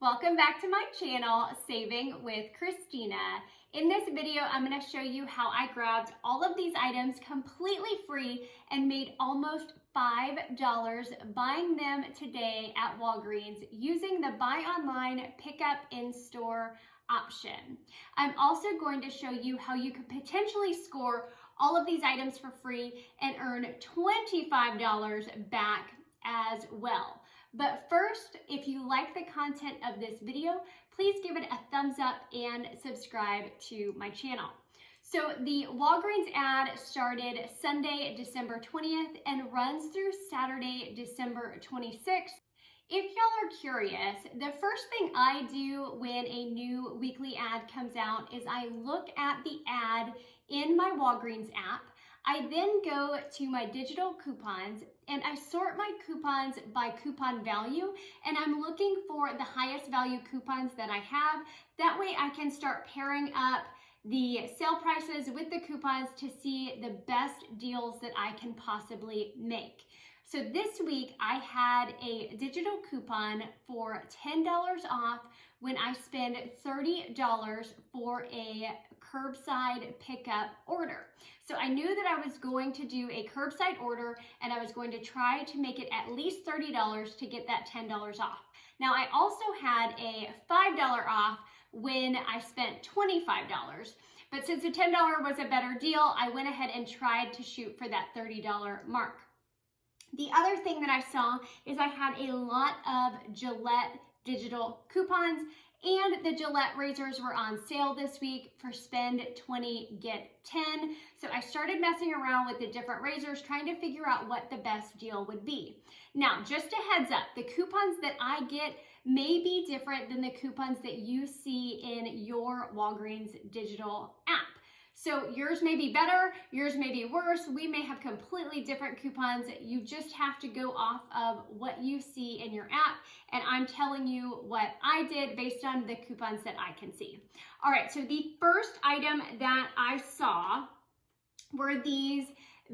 Welcome back to my channel, Saving with Christina. In this video, I'm going to show you how I grabbed all of these items completely free and made almost $5 buying them today at Walgreens using the buy online, pick up in store option. I'm also going to show you how you could potentially score all of these items for free and earn $25 back as well. But first, if you like the content of this video, please give it a thumbs up and subscribe to my channel. So the Walgreens ad started Sunday, December 20th and runs through Saturday, December 26th. If y'all are curious, the first thing I do when a new weekly ad comes out is I look at the ad in my Walgreens app. I then go to my digital coupons and I sort my coupons by coupon value, and I'm looking for the highest value coupons that I have. That way I can start pairing up the sale prices with the coupons to see the best deals that I can possibly make. So this week I had a digital coupon for $10 off when I spend $30 for a curbside pickup order. So I knew that I was going to do a curbside order and I was going to try to make it at least $30 to get that $10 off. Now I also had a $5 off when I spent $25. But since the $10 was a better deal, I went ahead and tried to shoot for that $30 mark. The other thing that I saw is I had a lot of Gillette digital coupons, and the Gillette razors were on sale this week for spend 20, get 10. So I started messing around with the different razors, trying to figure out what the best deal would be. Now, just a heads up, the coupons that I get may be different than the coupons that you see in your Walgreens digital app. So yours may be better, yours may be worse. We may have completely different coupons. You just have to go off of what you see in your app, and I'm telling you what I did based on the coupons that I can see. All right, so the first item that I saw were these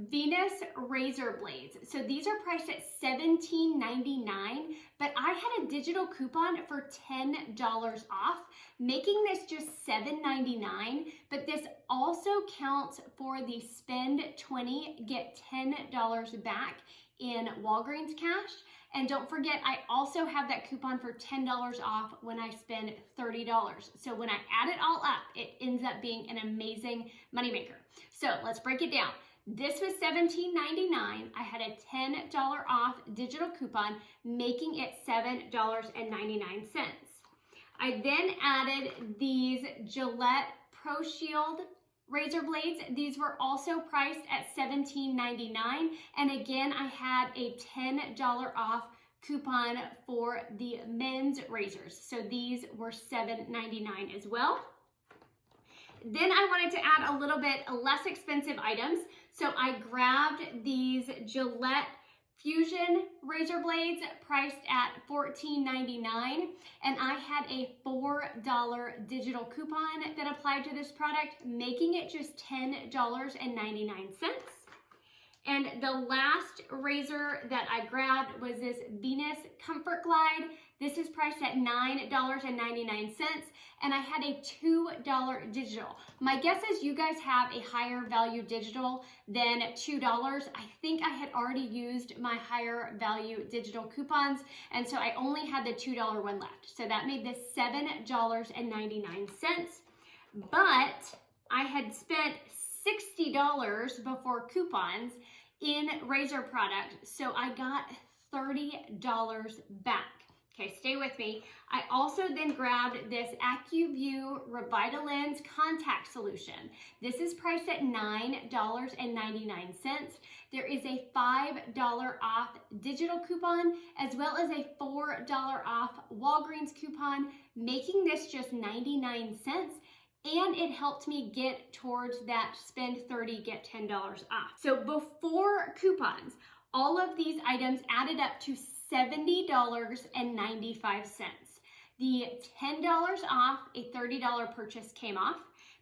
Venus razor blades. So these are priced at $17.99, but I had a digital coupon for $10 off, making this just $7.99, but this also counts for the spend 20, get $10 back in Walgreens cash. And don't forget, I also have that coupon for $10 off when I spend $30. So when I add it all up, it ends up being an amazing moneymaker. So let's break it down. This was $17.99. I had a $10 off digital coupon, making it $7.99. I then added these Gillette Pro Shield razor blades. These were also priced at $17.99. And again, I had a $10 off coupon for the men's razors. So these were $7.99 as well. Then I wanted to add a little bit less expensive items. So I grabbed these Gillette Fusion razor blades priced at $14.99, and I had a $4 digital coupon that applied to this product, making it just $10.99. And the last razor that I grabbed was this Venus Comfort Glide. This is priced at $9.99, and I had a $2 digital. My guess is you guys have a higher value digital than $2. I think I had already used my higher value digital coupons, and so I only had the $2 one left. So that made this $7.99, but I had spent $60 before coupons in razor product, so I got $30 back. Okay, stay with me. I also then grabbed this Acuvue Revita Lens Contact Solution. This is priced at $9.99. There is a $5 off digital coupon as well as a $4 off Walgreens coupon, making this just 99 cents. And it helped me get towards that spend 30, get $10 off. So before coupons, all of these items added up to $70.95. The $10 off a $30 purchase came off.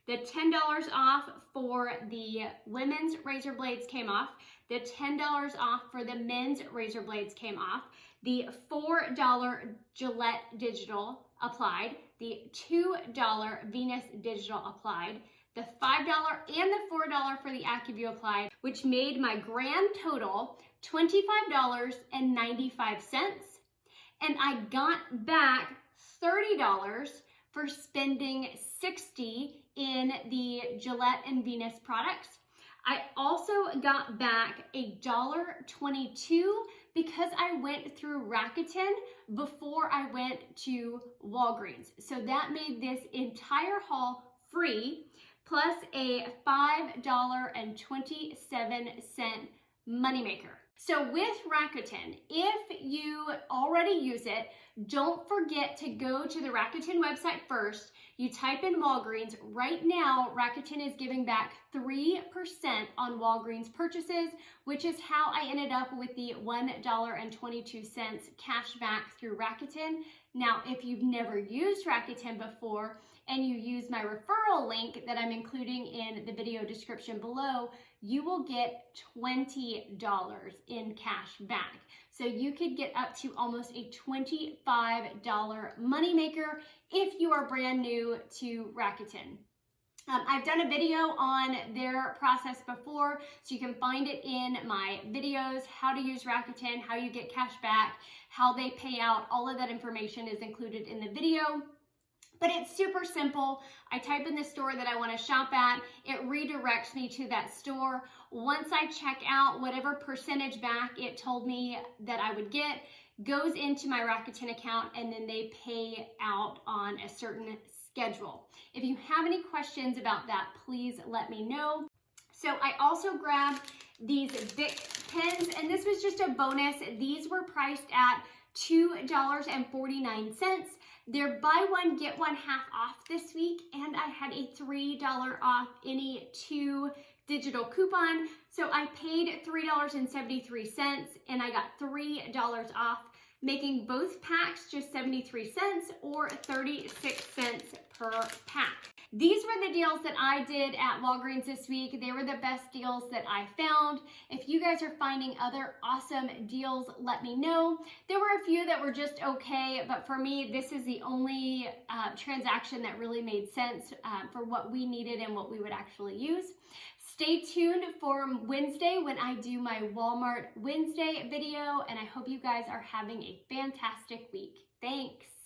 The $10 off for the women's razor blades came off. The $10 off for the men's razor blades came off. the $4 Gillette Digital applied, the $2 Venus Digital applied, the $5 and the $4 for the Acuvue applied, which made my grand total $25.95. And I got back $30 for spending $60 in the Gillette and Venus products. I also got back $1.22 because I went through Rakuten before I went to Walgreens. So that made this entire haul free, plus a $5.27 moneymaker. So with Rakuten, if you already use it, don't forget to go to the Rakuten website first. You type in Walgreens. Right now, Rakuten is giving back 3% on Walgreens purchases, which is how I ended up with the $1.22 cash back through Rakuten. Now, if you've never used Rakuten before and you use my referral link that I'm including in the video description below, you will get $20 in cash back. So you could get up to almost a $25 moneymaker if you are brand new to Rakuten. I've done a video on their process before, so you can find it in my videos, how to use Rakuten, how you get cash back, how they pay out. All of that information is included in the video. But it's super simple. I type in the store that I want to shop at. It redirects me to that store. Once I check out, whatever percentage back it told me that I would get goes into my Rakuten account, and then they pay out on a certain schedule. If you have any questions about that, please let me know. So I also grabbed these Bic pens, and this was just a bonus. These were priced at $2.49. They're buy one, get one half off this week, and I had a $3 off any 2 digital coupon. So I paid $3.73 and I got $3 off, making both packs just 73 cents or 36 cents per pack. These were the deals that I did at Walgreens this week. They were the best deals that I found. If you guys are finding other awesome deals, let me know. There were a few that were just okay, but for me, this is the only transaction that really made sense for what we needed and what we would actually use. Stay tuned for Wednesday when I do my Walmart Wednesday video, and I hope you guys are having a fantastic week. Thanks.